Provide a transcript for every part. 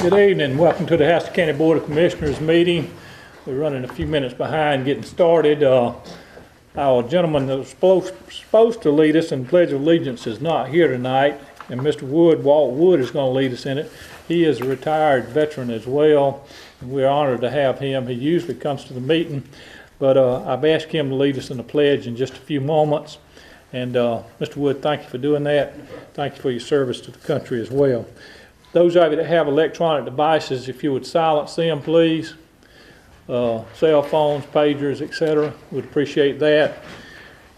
Good evening. Welcome to the Hastings County Board of Commissioners meeting. We're running a few minutes behind getting started. Our gentleman that was supposed to lead us in the Pledge of Allegiance is not here tonight, and Mr. Wood, Walt Wood, is going to lead us in it. He is a retired veteran as well, and we're honored to have him. He usually comes to the meeting, but I've asked him to lead us in the pledge in just a few moments. And Mr. Wood, thank you for doing that. Thank you for your service to the country as well. Those of you that have electronic devices, if you would silence them, please. Cell phones, pagers, etc. Would appreciate that.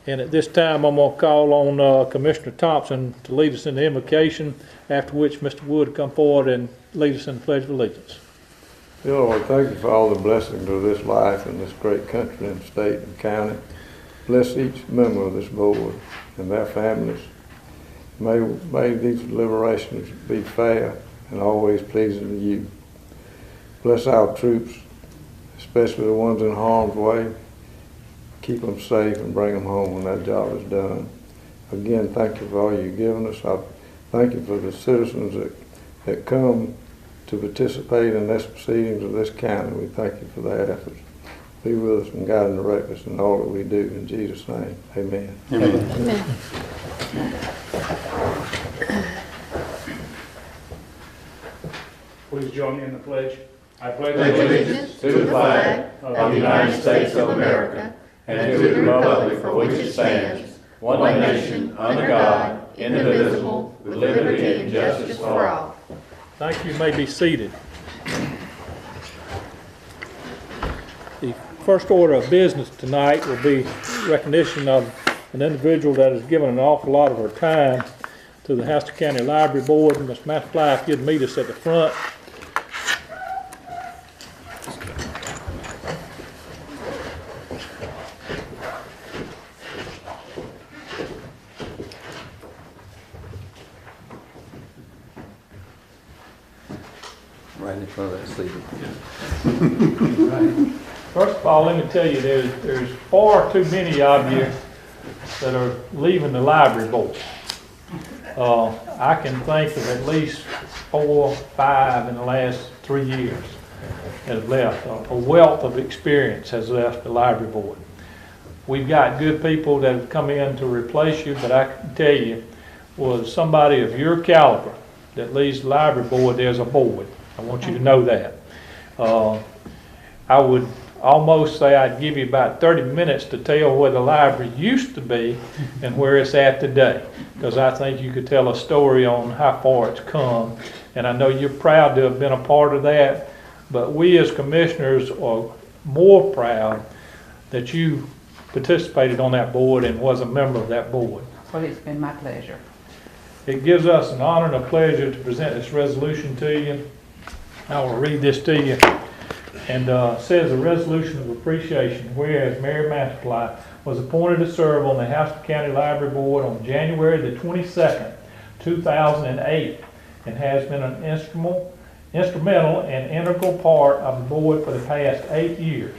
And at this time, I'm going to call on Commissioner Thompson to lead us in the invocation, after which Mr. Wood will come forward and lead us in the Pledge of Allegiance. Dear Lord, thank you for all the blessings of this life and this great country and state and county. Bless each member of this board and their families. May these deliberations be fair and always pleasing to you. Bless our troops, especially the ones in harm's way. Keep them safe and bring them home when that job is done. Again, thank you for all you've given us. I thank you for the citizens that come to participate in this proceedings of this county. We thank you for their efforts. Be with us and guide and direct us in all that we do. In Jesus' name, amen. Amen. Amen. Please join me in the pledge. I pledge allegiance to the flag of the United States of America and to the republic for which it stands, one nation, under God, indivisible, with liberty and justice for all. Thank you. You may be seated. The first order of business tonight will be recognition of an individual that has given an awful lot of her time to the Hastings County Library Board. Ms. Mathfly, if you'd meet us at the front. Right in front of that sleeper. Right. First of all, let me tell you, there's far too many of you that are leaving the library board. I can think of at least 4 or 5 in the last 3 years that have left. A wealth of experience has left the library board. We've got good people that have come in to replace you, but I can tell you, was somebody of your caliber that leaves the library board, there's a board. I want you to know that. I would almost say I'd give you about 30 minutes to tell where the library used to be and where it's at today, because I think you could tell a story on how far it's come, and I know you're proud to have been a part of that, but we as commissioners are more proud that you participated on that board and was a member of that board. Well, it's been my pleasure. It gives us an honor and a pleasure to present this resolution to you. I will read this to you. And says a resolution of appreciation, whereas Mary Mathfly was appointed to serve on the Hastings County Library Board on January the 22nd, 2008, and has been an instrumental and integral part of the board for the past 8 years.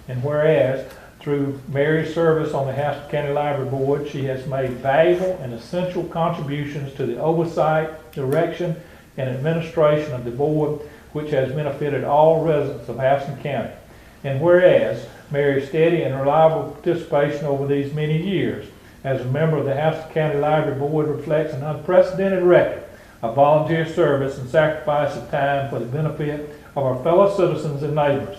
And whereas through Mary's service on the Hastings County Library Board, she has made valuable and essential contributions to the oversight, direction, and administration of the board, which has benefited all residents of Hastings County. And whereas Mary's steady and reliable participation over these many years as a member of the Hastings County Library Board reflects an unprecedented record of volunteer service and sacrifice of time for the benefit of our fellow citizens and neighbors.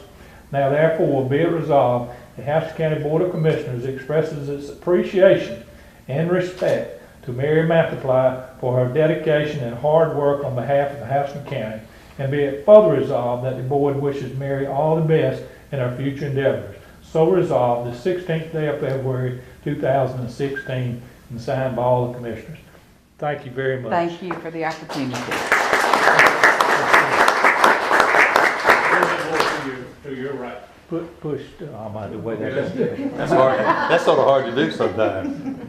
Now therefore be it resolved, the Hastings County Board of Commissioners expresses its appreciation and respect to Mary Mathfly for her dedication and hard work on behalf of Hastings County. And be it further resolved that the board wishes Mary all the best in her future endeavors. So resolved, the 16th day of February 2016, and signed by all the commissioners. Thank you very much. Thank you for the opportunity. To your right. Push. I'm out of the way. That's hard. That's sort of hard to do sometimes.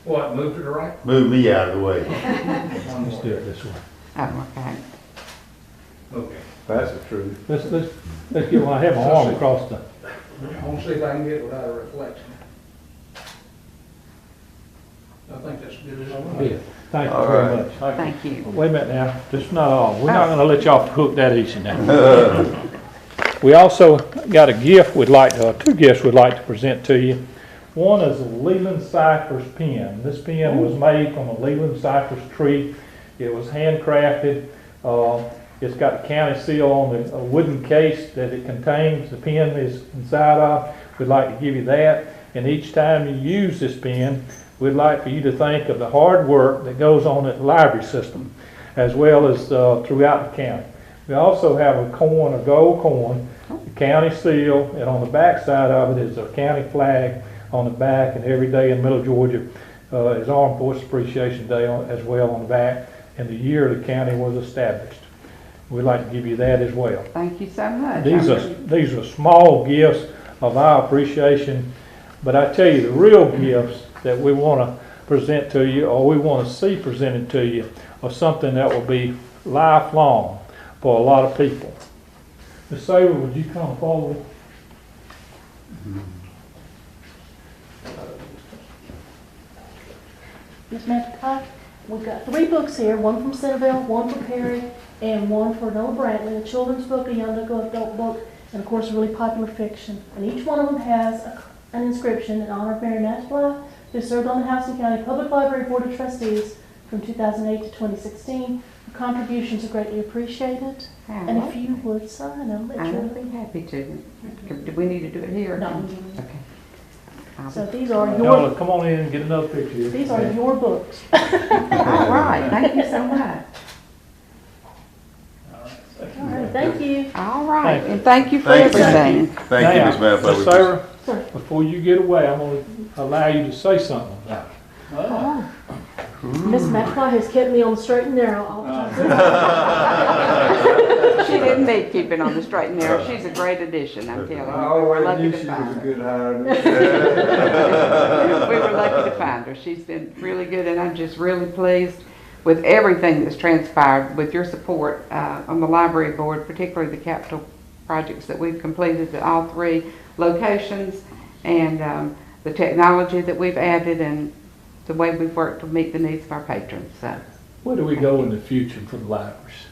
What, move to the right? Move me out of the way. Let's do it this way. Okay. Okay. That's the truth. Let's get one. I have my arm across the. I want to see if I can get it without a reflection. I think that's good. Yeah. Thank you All very right. much. Thank you. Wait a minute now, that's not all. We're not gonna let you off the hook that easy now. We also got a gift we'd like to, two gifts we'd like to present to you. One is a Leland cypress pen. This pen was made from a Leland cypress tree. It was handcrafted. It's got the county seal on the wooden case that it contains, the pen is inside of. We'd like to give you that. And each time you use this pen, we'd like for you to think of the hard work that goes on at the library system, as well as throughout the county. We also have a coin, a gold coin, the county seal, and on the back side of it is a county flag on the back, and every day in Middle Georgia is Armed Forces Appreciation Day as well on the back, and the year the county was established. We'd like to give you that as well. Thank you so much. These are small gifts of our appreciation, but I tell you, the real gifts that we want to present to you, or we want to see presented to you, are something that will be lifelong for a lot of people. Ms. Saber, would you come forward? Ms. McIntyre, we've got 3 books here, one from Centerville, one from Perry, and one for Noah Brantley, a children's book, a young adult book, and of course a really popular fiction. And each one of them has an inscription in honor of Mary Matiply, who served on the Houston County Public Library Board of Trustees from 2008 to 2016. Her contributions are greatly appreciated. And if you would sign them, I would be happy to. Do we need to do it here? No. Okay. So these are Y'all your, come on in and get another picture here. these are your books. All right, thank you so much. All right, thank you. All right, Thank you. and thank you for Thank you. everything. Thank you, Ms. Now, Mather. Ms. Sarah, Sir. before you get away, I'm going to allow you to say something about it. Oh. Miss McFly has kept me on the straight and narrow all the time. She didn't need keeping on the straight and narrow. She's a great addition, I'm telling you. We were lucky to find her. good hire. We were lucky to find her. She's been really good, and I'm just really pleased with everything that's transpired with your support on the library board, particularly the capital projects that we've completed at all 3 locations, and the technology that we've added, and the way we've worked to meet the needs of our patrons. So, Where do we go in the future for the libraries?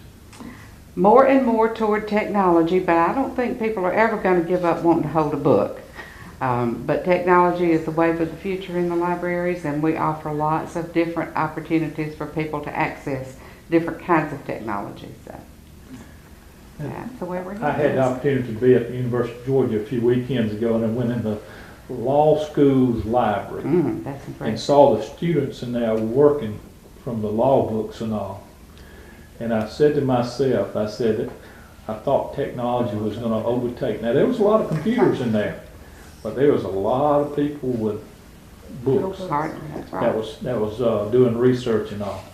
more and more toward technology, but I don't think people are ever going to give up wanting to hold a book. But technology is the wave of the future in the libraries, and we offer lots of different opportunities for people to access different kinds of technology. So that's the way we're I had the headed. opportunity to be at the University of Georgia a few weekends ago, and I went in the law school's library That's and impressive. saw the students in there working from the law books and all. And I said to myself, I said, I thought technology was going to overtake. Now, there was a lot of computers in there, but there was a lot of people with books Hard, that's that right. was doing research and all.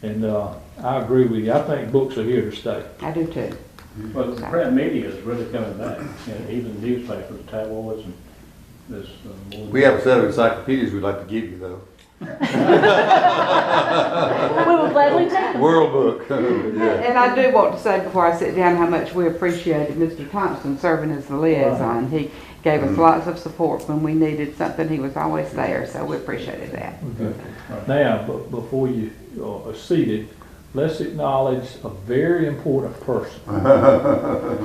And I agree with you. I think books are here to stay. I do too. Well, the print media is really coming back, even newspapers, tabloids, and this. We have a set of encyclopedias we'd like to give you, though. We will gladly take them. World Book. Yeah. And I do want to say before I sit down how much we appreciated Mr. Thompson serving as the liaison. He gave us lots of support when we needed something. He was always there, so we appreciated that. Now, but before you are seated, let's acknowledge a very important person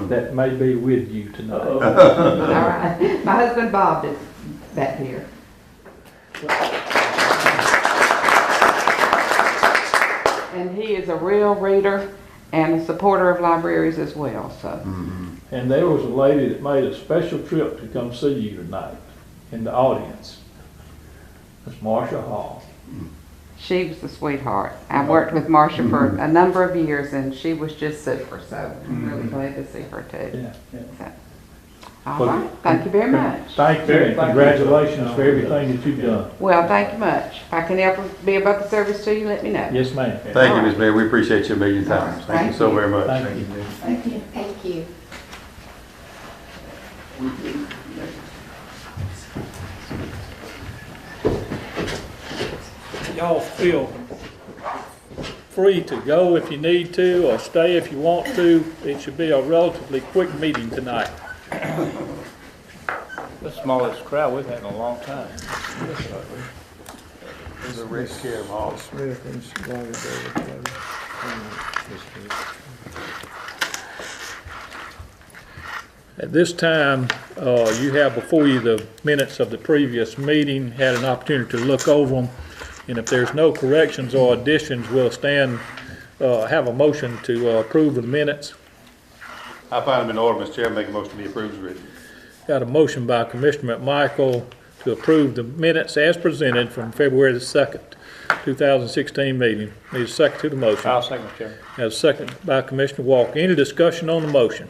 that may be with you tonight. All right. My husband Bob is back here. And he is a real reader and a supporter of libraries as well, so. And there was a lady that made a special trip to come see you tonight in the audience. Miss Marsha Hall. She was a sweetheart. I worked with Marcia for a number of years, and she was just super, so I'm really glad to see her too. Yeah. So, all right, thank you very much. Thank you, and congratulations for everything that you've done. Well, thank you much. If I can ever be about the service to you, let me know. Yes, ma'am. Thank you, Ms. Mayor. We appreciate you a million times. Thank you so very much. Thank you. Thank you. Thank you. Y'all feel free to go if you need to, or stay if you want to. It should be a relatively quick meeting tonight. The smallest crowd we've had in a long time. Ms. Smith and Lonnie Davis, please. At this time, you have before you the minutes of the previous meeting, had an opportunity to look over them. And if there's no corrections or additions, we'll have a motion to approve the minutes. I find them in order, Mr. Chairman, make a motion to be approved as written. Got a motion by Commissioner McMichael to approve the minutes as presented from February the 2nd, 2016 meeting. Need a second to the motion. I'll second, Mr. Chairman. Have a second by Commissioner Walker. Any discussion on the motion?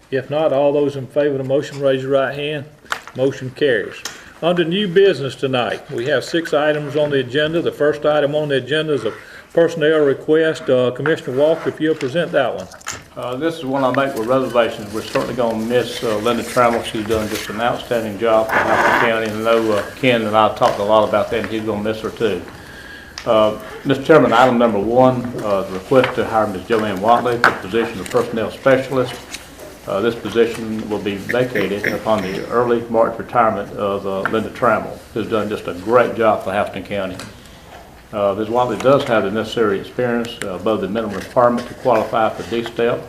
If not, all those in favor of the motion, raise your right hand. Motion carries. Under new business tonight, we have 6 items on the agenda. The first item on the agenda is a personnel request. Commissioner Walker, if you'll present that one. This is one I make with reservations. We're certainly going to miss Linda Trammell. She's done just an outstanding job for Houston County. And I know Ken and I talked a lot about that, and he's going to miss her too. Mr. Chairman, item number 1, the request to hire Ms. Joanne Watley for the position of personnel specialist. This position will be vacated upon the early March retirement of Linda Trammell, who's done just a great job for Houston County. Ms. Watley does have the necessary experience above the minimum requirement to qualify for D-Step.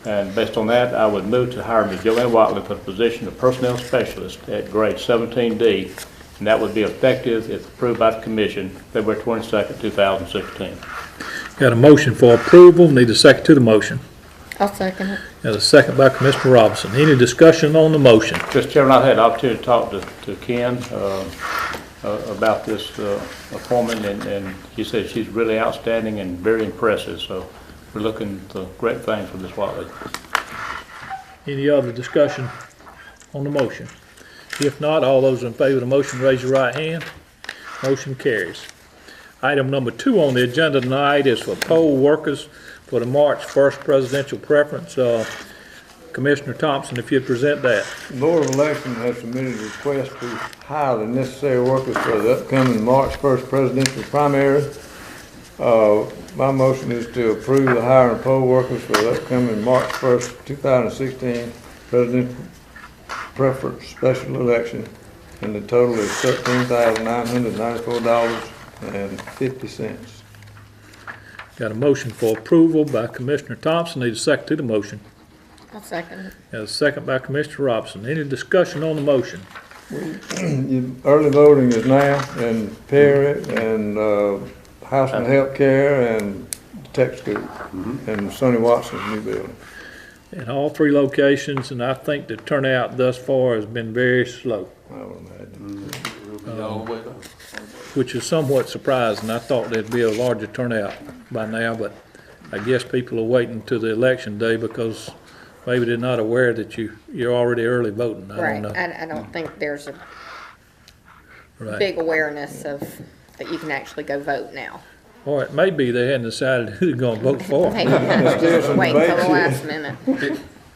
And based on that, I would move to hire Ms. Joanne Watley for the position of personnel specialist at grade 17D, and that would be effective if approved by the Commission February 22nd, 2016. Got a motion for approval. Need a second to the motion. I'll second it. Got a second by Commissioner Robinson. Any discussion on the motion? Mr. Chairman, I've had the opportunity to talk to Ken about this appointment, and he said she's really outstanding and very impressive, so we're looking for great things for Ms. Watley. Any other discussion on the motion? If not, all those in favor of the motion, raise your right hand. Motion carries. Item number 2 on the agenda tonight is for poll workers for the March 1st presidential preference. Commissioner Thompson, if you'd present that. The Board of Elections has submitted a request to hire the necessary workers for the upcoming March 1st presidential primary. My motion is to approve the hiring of poll workers for the upcoming March 1st, 2016 presidential preference special election, and the total is $13,994.50. Got a motion for approval by Commissioner Thompson. Need a second to the motion. I'll second it. Got a second by Commissioner Robinson. Any discussion on the motion? Early voting is now in Perry and Housing Health Care and Tech School and Sonny Watson's new building. In all 3 locations, and I think the turnout thus far has been very slow, I would imagine. which is somewhat surprising. I thought there'd be a larger turnout by now, but I guess people are waiting to the election day because maybe they're not aware that you're already early voting. I Right. don't know. I don't think there's a Right. big awareness of that you can actually go vote now. Or it may be they hadn't decided who they're gonna vote for. Maybe still some wait until debate the here. last minute.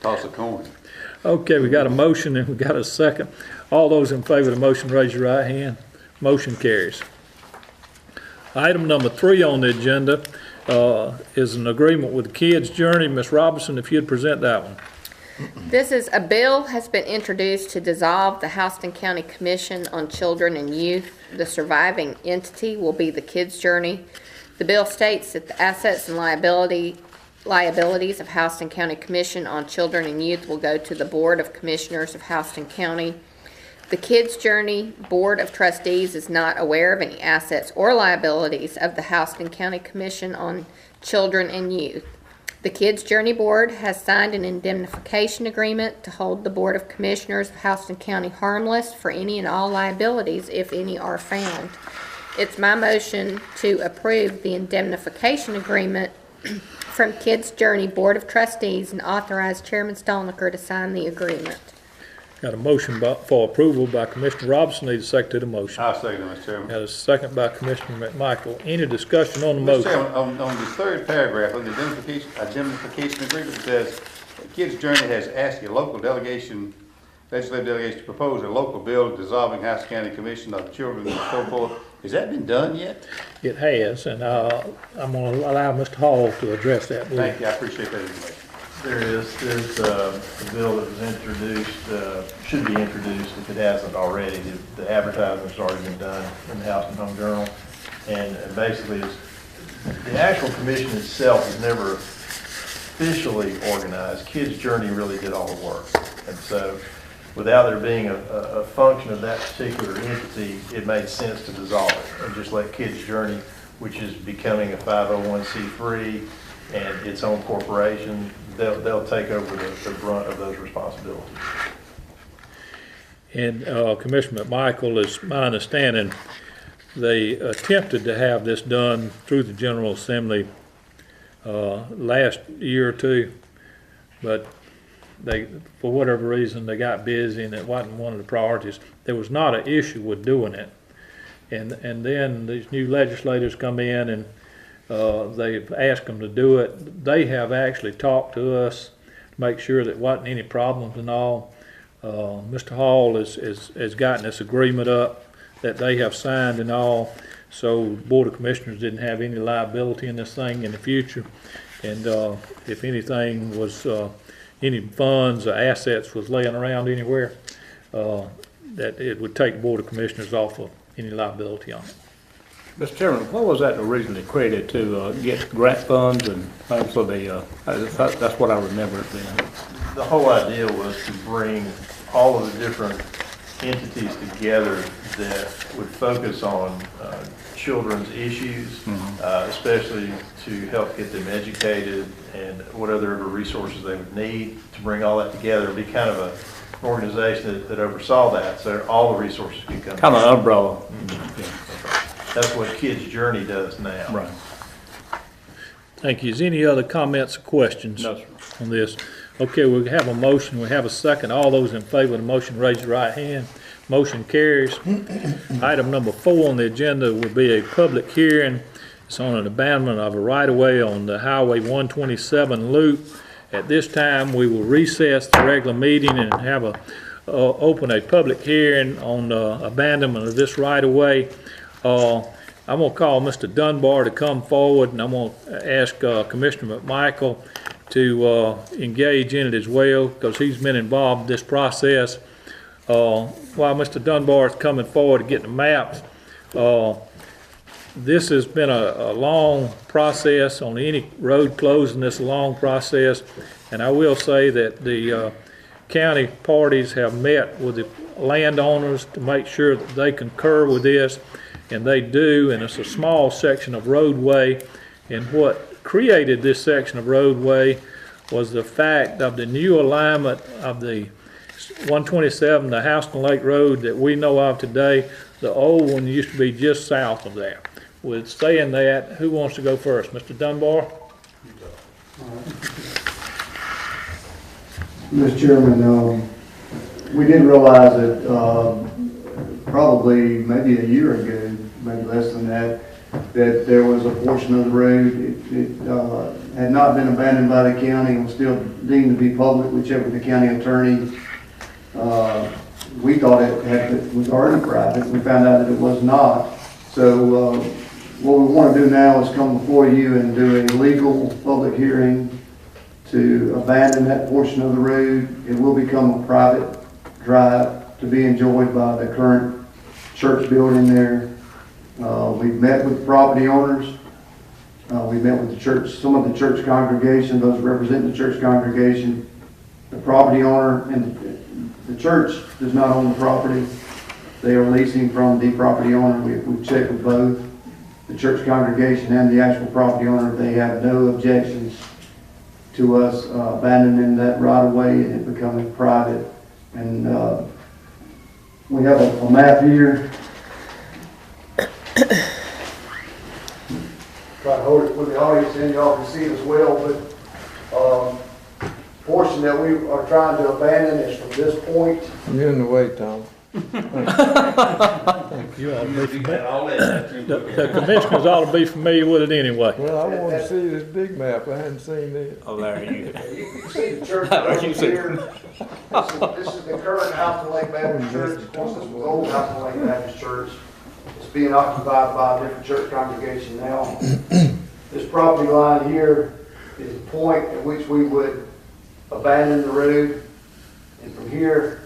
Toss a coin. Okay, we got a motion and we got a second. All those in favor of the motion, raise your right hand. Motion carries. Item number 3 on the agenda is an agreement with the Kids Journey. Ms. Robinson, if you'd present that one. This is a bill has been introduced to dissolve the Houston County Commission on Children and Youth. The surviving entity will be the Kids Journey. The bill states that the assets and liabilities of Houston County Commission on Children and Youth will go to the Board of Commissioners of Houston County. The Kids Journey Board of Trustees is not aware of any assets or liabilities of the Houston County Commission on Children and Youth. The Kids Journey Board has signed an indemnification agreement to hold the Board of Commissioners of Houston County harmless for any and all liabilities, if any are found. It's my motion to approve the indemnification agreement from Kids Journey Board of Trustees and authorize Chairman Stolniker to sign the agreement. Got a motion for approval by Commissioner Robinson. Need a second to the motion. I'll second it, Mr. Chairman. Got a second by Commissioner McMichael. Any discussion on the Mr. motion? Chairman, on the 3rd paragraph, on the indemnification agreement, it says, Kids Journey has asked your local delegation, legislative delegation, to propose a local bill dissolving Houston County Commission of Children and so forth. Has that been done yet? It has, and I'm going to allow Mr. Hall to address that. Thank you, I appreciate that information. There's a bill that was introduced, should be introduced if it hasn't already. The advertisement's already been done in the House and Home Journal. And basically, the actual commission itself is never officially organized. Kids Journey really did all the work. And so without there being a function of that particular entity, it made sense to dissolve it and just let Kids Journey, which is becoming a 501c3 and its own corporation, they'll take over the brunt of those responsibilities. And Commissioner McMichael, is my understanding, they attempted to have this done through the General Assembly last year or two, but they, for whatever reason, they got busy and it wasn't one of the priorities. There was not an issue with doing it. And then these new legislators come in and they've asked them to do it. They have actually talked to us to make sure that wasn't any problems and all. Mr. Hall has gotten this agreement up that they have signed and all, so the Board of Commissioners didn't have any liability in this thing in the future. And if anything was, any funds or assets was laying around anywhere, that it would take the Board of Commissioners off of any liability on it. Mr. Chairman, what was that originally created to get grant funds and things for the, that's what I remember it being. The whole idea was to bring all of the different entities together that would focus on children's issues, especially to help get them educated and what other resources they would need to bring all that together. It'd be kind of an organization that oversaw that, so all the resources could come Kind of together. an umbrella. That's what Kids Journey does now. Right. Thank you. Is any other comments or questions No, sir. on this? Okay, we have a motion, we have a second. All those in favor of the motion, raise your right hand. Motion carries. Item number 4 on the agenda will be a public hearing. It's on an abandonment of a right-of-way on the Highway 127 loop. At this time, we will recess the regular meeting and have open a public hearing on the abandonment of this right-of-way. I'm going to call Mr. Dunbar to come forward, and I'm going to ask Commissioner McMichael to engage in it as well, because he's been involved in this process. While Mr. Dunbar is coming forward to get the maps, this has been a long process. On any road closing, this is a long process, and I will say that the county parties have met with the landowners to make sure that they concur with this, and they do, and it's a small section of roadway. And what created this section of roadway was the fact of the new alignment of the 127, the Houston Lake Road that we know of today. The old one used to be just south of there. With saying that, who wants to go first? Mr. Dunbar? Mr. Chairman, we didn't realize that probably maybe a year ago, maybe less than that, that there was a portion of the road, it had not been abandoned by the county and was still deemed to be public, whichever the county attorney. We thought it was already private. We found out that it was not. So what we want to do now is come before you and do a legal public hearing to abandon that portion of the road. It will become a private drive to be enjoyed by the current church building there. We've met with the property owners. We met with the church, some of the church congregation, those representing the church congregation. The property owner and the church does not own the property. They are leasing from the property owner. We've checked with both the church congregation and the actual property owner. They have no objections to us abandoning that right of way and it becoming private. And we have a map here. Try to hold it with the audience and y'all can see it as well, but portion that we are trying to abandon is from this point. You're in the way, Tom. You ought to be the commissioners ought to be familiar with it anyway. Well, I want to see this big map. I hadn't seen this. Oh, Larry, you. You can see the church over here. This is the current Houston Lake Baptist Church. Of course, this was old Houston Lake Baptist Church. It's being occupied by a different church congregation now. This property line here is the point at which we would abandon the road, and from here,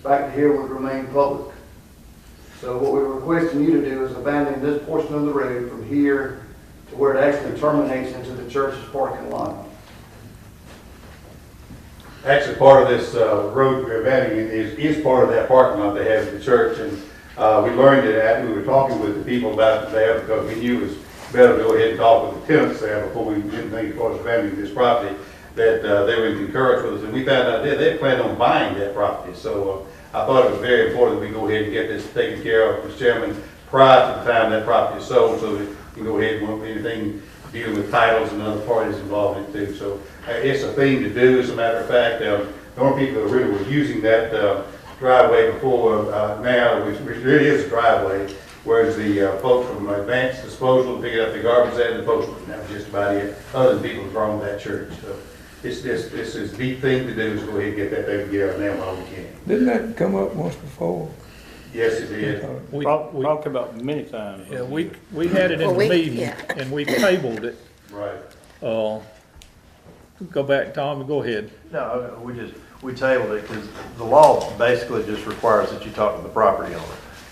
back to here would remain public. So what we're requesting you to do is abandon this portion of the road from here to where it actually terminates into the church's parking lot. Actually, part of this road we're abandoning is part of that parking lot they have at the church, and we learned it after we were talking with the people about it there, because we knew it was better to go ahead and talk with the tenants there before we did anything as far as abandoning this property, that they were in concurrence with us, and we found out they planned on buying that property. So I thought it was very important that we go ahead and get this taken care of, Mr. Chairman, prior to the time that property is sold, so that we can go ahead and want anything dealing with titles and other parties involved in it too. So it's a thing to do. As a matter of fact, normal people really were using that driveway before now, which really is a driveway, whereas the folks from Advanced Disposal picking up the garbage and the postman. That was just about it, other than people from that church. So this is the thing to do, is go ahead and get that taken care of now while we can. Didn't that come up once before? Yes, it did. We, Talked about many times. yeah, we had it in Well, the we- meeting, yeah. and we tabled it. Right. Go back, Tom, go ahead. No, we tabled it because the law basically just requires that you talk to the property owner.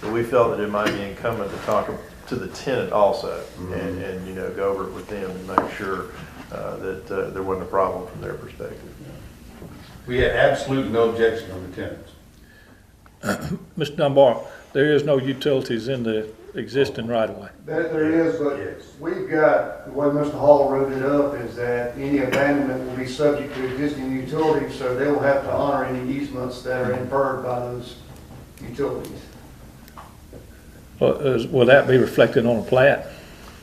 But we felt that it might be incumbent to talk to the tenant also, and, you know, go over it with them and make sure that there wasn't a problem from their perspective. We had absolutely no objection from the tenants. Mr. Dunbar, there is no utilities in the existing right-of-way. There is, but Yes. we've got, the way Mr. Hall wrote it up is that any abandonment will be subject to existing utilities, so they will have to honor any easements that are inferred by those utilities. Will that be reflected on a plat?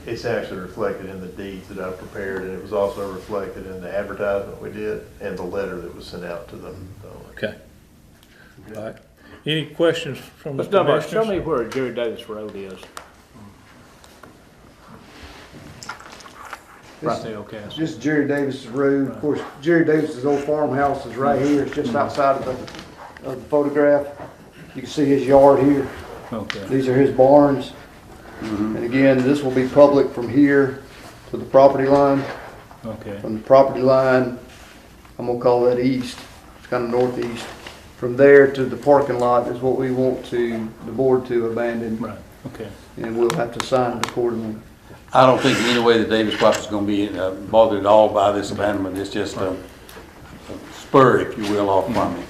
It's actually reflected in the deeds that I prepared, and it was also reflected in the advertisement we did and the letter that was sent out to them. Okay. All right. Any questions from the Mr. Dunbar, show commissioners? me where Jerry Davis Road is. Right there, okay. This is Jerry Davis's road. Of course, Jerry Davis's old farmhouse is right here. It's just outside of the photograph. You can see his yard here. Okay. These are his barns. And again, this will be public from here to the property line. Okay. From the property line, I'm gonna call that east. It's kind of northeast. From there to the parking lot is what we want the board to abandon. Right, okay. And we'll have to sign it accordingly. I don't think in any way the Davis property is going to be bothered at all by this abandonment. It's just a spur, if you will, off from it.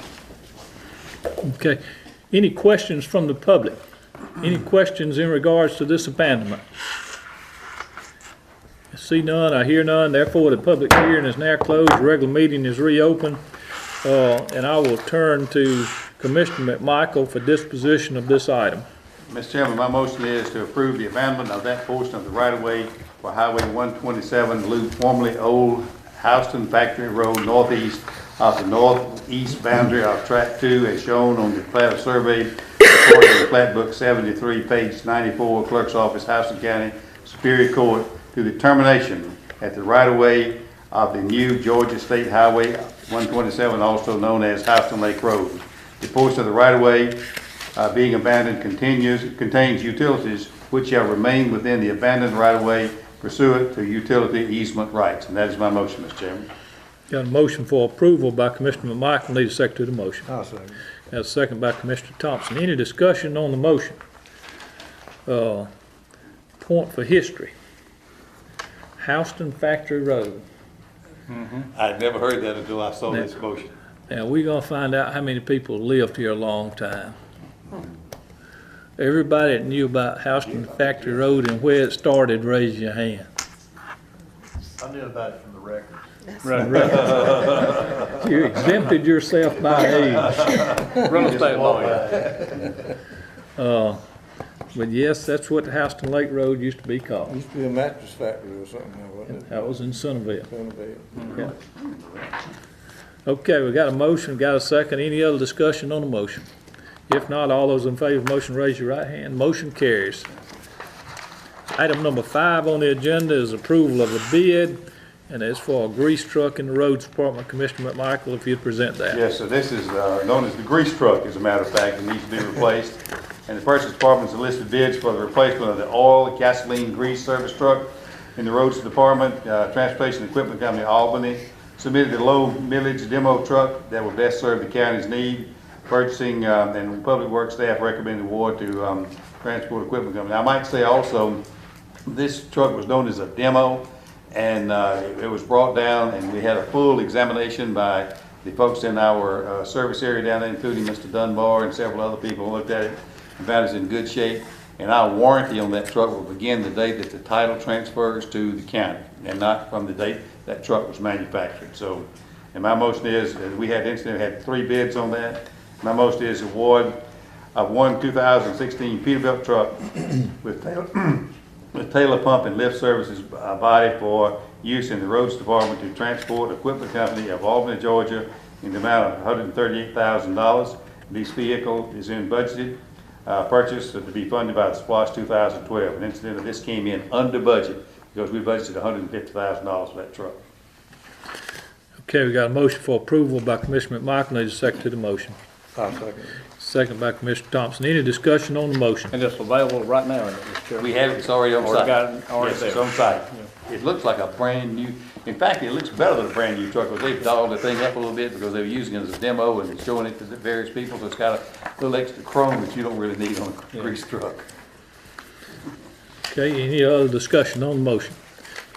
Okay. Any questions from the public? Any questions in regards to this abandonment? I see none, I hear none, therefore the public hearing is now closed, the regular meeting is reopened. And I will turn to Commissioner McMichael for disposition of this item. Mr. Chairman, my motion is to approve the abandonment of that portion of the right-of-way for Highway 127, loop formerly Old Houston Factory Road northeast of the northeast boundary of Track 2 as shown on the plat of survey recorded in Plat Book 73, page 94, Clerk's Office, Houston County, Superior Court, to the termination at the right-of-way of the new Georgia State Highway 127, also known as Houston Lake Road. The portion of the right-of-way being abandoned contains utilities which shall remain within the abandoned right-of-way pursuant to utility easement rights. And that is my motion, Mr. Chairman. Got a motion for approval by Commissioner McMichael, need a second to the motion. I'll second. Got a second by Commissioner Thompson. Any discussion on the motion? Point for history. Houston Factory Road. I'd never heard that until I saw this motion. Now, we're gonna find out how many people lived here a long time. Everybody that knew about Houston Factory Road and where it started, raise your hand. I knew about it from the record. Right. You exempted yourself by age. Real estate lawyer. But yes, that's what the Houston Lake Road used to be called. Used to be a mattress factory or something, wasn't it? That was in Centerville. Centerville. Yeah. Okay, we got a motion, got a second. Any other discussion on the motion? If not, all those in favor of the motion, raise your right hand. Motion carries. Item number 5 on the agenda is approval of a bid, and it's for a grease truck in the roads department. Commissioner McMichael, if you'd present that. Yes, so this is known as the grease truck, as a matter of fact, it needs to be replaced. And the purchase department has listed bids for the replacement of the oil, gasoline, grease service truck in the roads department, Transportation Equipment Company, Albany. submitted a low millage demo truck that will best serve the county's need. Purchasing and Public Works staff recommended award to Transport Equipment Company. I might say also, this truck was known as a demo, and it was brought down, and we had a full examination by the folks in our service area down there, including Mr. Dunbar and several other people who looked at it and found it's in good shape. And our warranty on that truck will begin the day that the title transfers to the county, and not from the date that truck was manufactured. So, and my motion is, we had 3 bids on that. My motion is award of one 2016 Peterbilt truck with Taylor Pump and Lift Services body for use in the Roads Department to Transport Equipment Company of Albany, Georgia, in the amount of $138,000. This vehicle is in budgeted purchase to be funded by the SPLOST 2012. And incidentally, this came in under budget because we budgeted $150,000 for that truck. Okay, we got a motion for approval by Commissioner McMichael. Need a second to the motion. I'll second. Second by Commissioner Thompson. Any discussion on the motion? And it's available right now, isn't it, Mr. Chairman? We have it, it's already on Already site. got it, already Yes, it's there. on site. It looks like a brand new, in fact, it looks better than a brand new truck, because they've dolled the thing up a little bit because they were using it as a demo and showing it to the various people, so it's got a little extra chrome that you don't really need on a grease truck. Okay, any other discussion on the motion?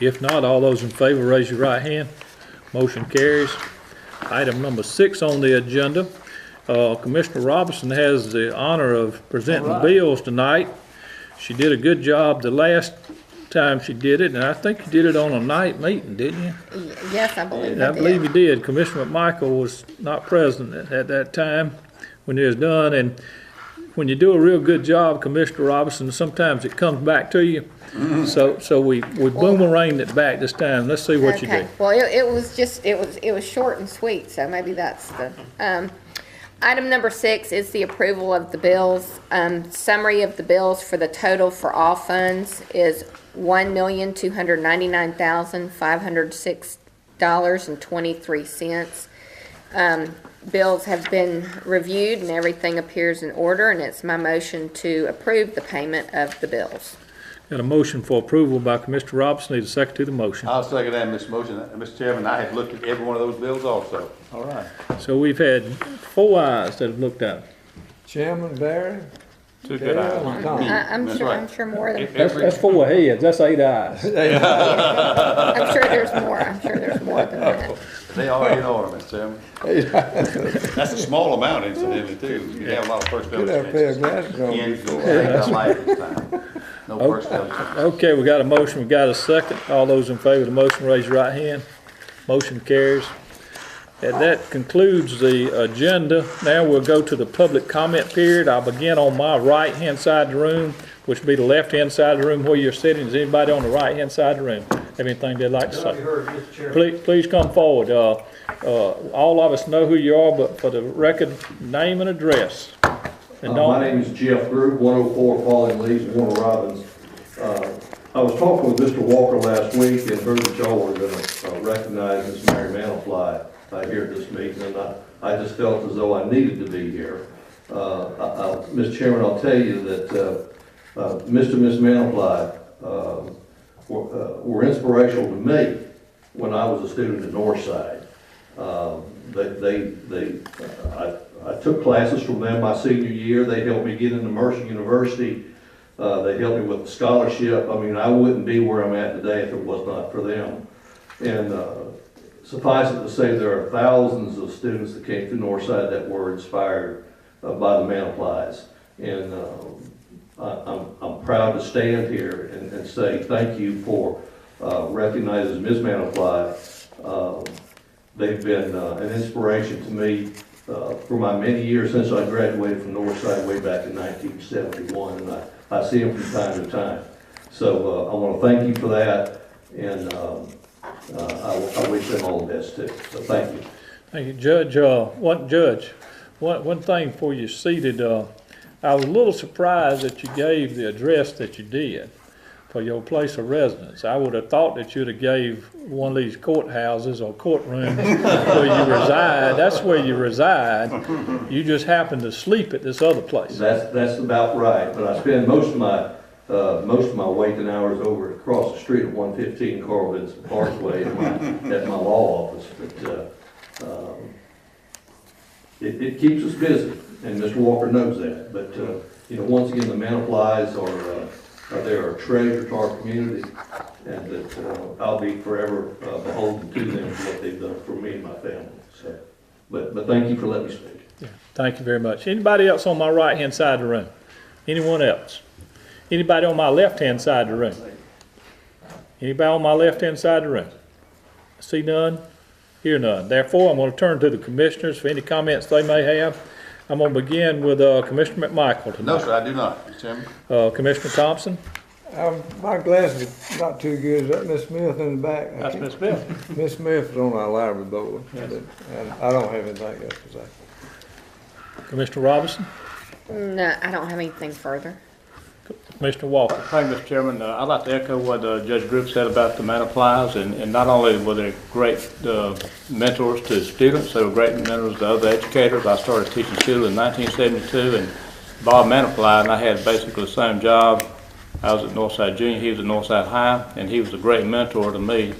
If not, all those in favor, raise your right hand. Motion carries. Item number 6 on the agenda. Commissioner Robinson has the honor of presenting the bills tonight. She did a good job the last time she did it, and I think you did it on a night meeting, didn't you? Yes, I believe I believe you did. Commissioner McMichael was not present at that time when it was done, and when you do a real good job, Commissioner Robinson, sometimes it comes back to you. So we boomeranged it back this time. Let's see what you Okay. did. Well, it was short and sweet, so maybe that's the, item number 6 is the approval of the bills. Summary of the bills for the total for all funds is $1,299,506.23. Bills have been reviewed and everything appears in order, and it's my motion to approve the payment of the bills. Got a motion for approval by Commissioner Robinson. Need a second to the motion. I'll second that, Mr. Motion. Mr. Chairman, I have looked at every one of those bills also. All right. So we've had 4 ayes that have looked at it. Chairman Barry? Two good Dale, items. and Tom. That's right. I'm sure more than, That's 4 heads. That's 8 ayes. I'm sure there's more than that. They are in order, Mr. Chairman. That's a small amount incidentally too. You have a lot of personnel. Get that pair of glasses on Ian, before. I like this time. No personnel. Okay, we got a motion, we got a second. All those in favor of the motion, raise your right hand. Motion carries. And that concludes the agenda. Now we'll go to the public comment period. I'll begin on my right-hand side of the room, which will be the left-hand side of the room where you're sitting. Is anybody on the right-hand side of the room have anything they'd like to say? Please come forward. All of us know who you are, but for the record, name and address. And My name is Jeff Group, 104 Falling Leaves, Warner Robins. I was talking with Mr. Walker last week and heard that y'all were going to recognize Ms. Mary Mantelfly here at this meeting, and I just felt as though I needed to be here. Mr. Chairman, I'll tell you that Mr. and Ms. Mantelfly were inspirational to me when I was a student at Northside. I took classes from them my senior year. They helped me get into Mercer University. They helped me with the scholarship. I mean, I wouldn't be where I'm at today if it was not for them. And suffice it to say, there are thousands of students that came through Northside that were inspired by the Mantelflies. And I'm proud to stand here and say thank you for recognizing Ms. Mantelfly. They've been an inspiration to me for my many years since I graduated from Northside way back in 1971, and I see them from time to time. So I want to thank you for that, and I wish them all the best too. So thank you. Thank you, Judge. One thing before you seated, I was a little surprised that you gave the address that you did for your place of residence. I would have thought that you'd have gave one of these courthouses or courtrooms where you reside. That's where you reside. You just happen to sleep at this other place. That's about right. But I spend most of my Most of my waking hours over across the street at 115 Carl Vinson Parkway at my law office. But it keeps us busy, and Mr. Walker knows that. But once again, the Manaflies they're a treasure to our community, and that I'll be forever beholden to them for what they've done for me and my family. So, but thank you for letting me speak. Yeah, thank you very much. Anybody else on my right-hand side of the room? Anyone else? Anybody on my left-hand side of the room? Anybody on my left-hand side of the room? See none? Hear none. Therefore, I'm going to turn to the commissioners for any comments they may have. I'm going to begin with Commissioner McMichael tonight. No, sir, I do not, Mr. Chairman. Commissioner Thompson? My glasses are not too good. Is that Miss Smith in the back? That's Miss Smith. Miss Smith is on our library board. Yes. And I don't have anything else to say. Commissioner Robinson? No, I don't have anything further. Commissioner Walker? Thank you, Mr. Chairman. I'd like to echo what Judge Group said about the Manaflies, and not only were they great mentors to students, they were great mentors to other educators. I started teaching school in 1972, and Bob Manafly and I had basically the same job. I was at Northside Junior, he was at Northside High, and he was a great mentor to me,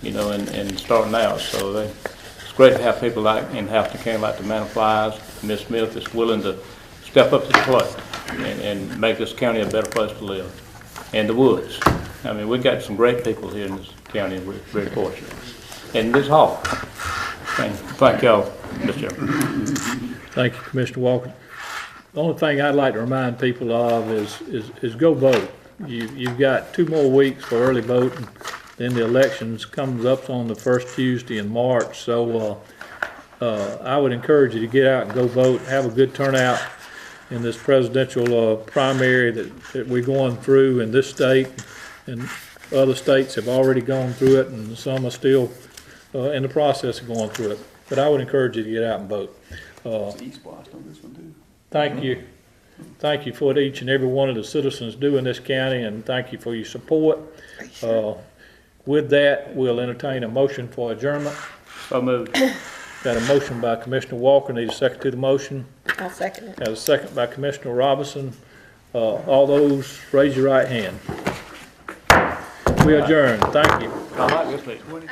in starting out. So it's great to have people like in Houston County like the Manaflies. Miss Smith is willing to step up to the plate and make this county a better place to live. And the Woods. I mean, we've got some great people here in this county, and we're very fortunate. And this hall. Thank y'all, Mr. Chairman. Thank you, Commissioner Walker. The only thing I'd like to remind people of is go vote. You've got 2 more weeks for early voting. Then the elections comes up on the first Tuesday in March. So I would encourage you to get out and go vote. Have a good turnout in this presidential primary that we're going through in this state, and other states have already gone through it, and some are still in the process of going through it. But I would encourage you to get out and vote. Thank you. Thank you for what each and every one of the citizens do in this county, and thank you for your support. With that, we'll entertain a motion for adjournment. So moved. Got a motion by Commissioner Walker. Need a second to the motion. I'll second it. Got a second by Commissioner Robinson. All those, raise your right hand. We adjourn. Thank you. I like this meeting.